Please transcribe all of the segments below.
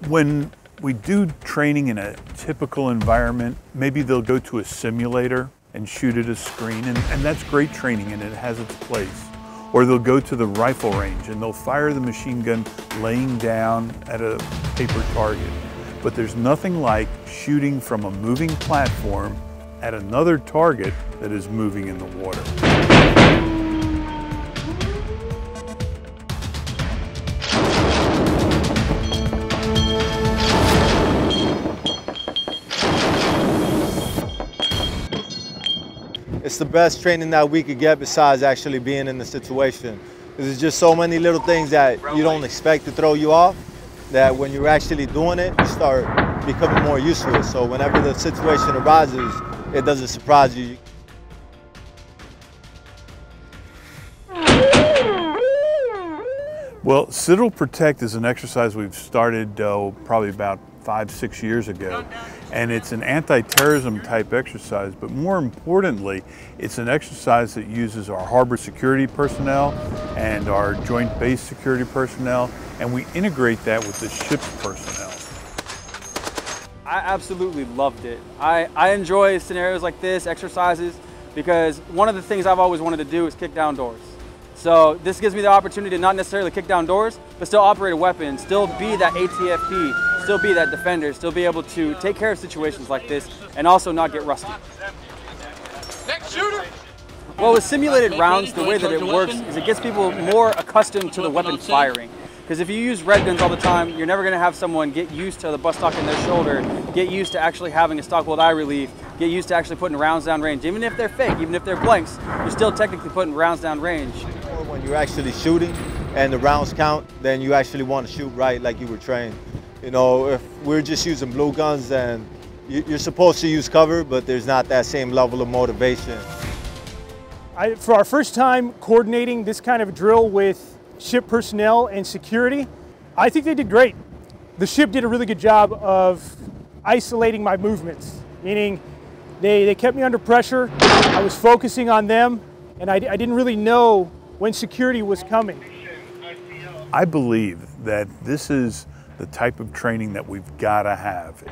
When we do training in a typical environment, maybe they'll go to a simulator and shoot at a screen, and that's great training and it has its place. Or they'll go to the rifle range and they'll fire the machine gun laying down at a paper target. But there's nothing like shooting from a moving platform at another target that is moving in the water. It's the best training that we could get besides actually being in the situation. There's just so many little things that you don't expect to throw you off, that when you're actually doing it, you start becoming more used to it. So whenever the situation arises, it doesn't surprise you. Well, Citadel Protect is an exercise we've started probably about 5-6 years ago. And it's an anti-terrorism type exercise, but more importantly, it's an exercise that uses our harbor security personnel and our joint base security personnel, and we integrate that with the ship's personnel. I absolutely loved it. I enjoy scenarios like this, exercises, because one of the things I've always wanted to do is kick down doors. So this gives me the opportunity to not necessarily kick down doors, but still operate a weapon, still be that ATFP, still be that defender, still be able to take care of situations like this, and also not get rusty. Next shooter! Well, with simulated rounds, the way that it works is it gets people more accustomed to the weapon firing. Because if you use red guns all the time, you're never going to have someone get used to the butt stock in their shoulder, get used to actually having a stock weld eye relief, get used to actually putting rounds down range. Even if they're fake, even if they're blanks, you're still technically putting rounds down range. When you're actually shooting and the rounds count, then you actually want to shoot right like you were trained. You know, if we're just using blue guns, then you're supposed to use cover, but there's not that same level of motivation. For our first time coordinating this kind of drill with ship personnel and security, I think they did great. The ship did a really good job of isolating my movements, meaning they kept me under pressure, I was focusing on them, and I didn't really know when security was coming. I believe that this is the type of training that we've got to have.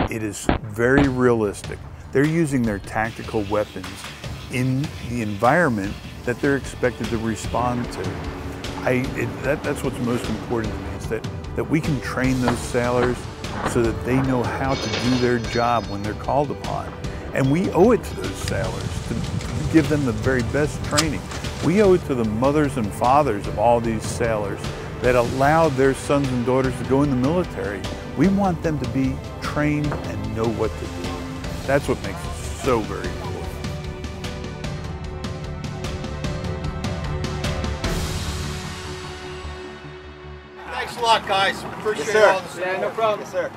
It is very realistic. They're using their tactical weapons in the environment that they're expected to respond to. That's what's most important to me, is that we can train those sailors so that they know how to do their job when they're called upon. And we owe it to those sailors to give them the very best training. We owe it to the mothers and fathers of all these sailors that allowed their sons and daughters to go in the military. We want them to be trained and know what to do. That's what makes it so very important. Thanks a lot, guys. Appreciate Yes, sir. all the support. Yeah, no problem. Yes, sir.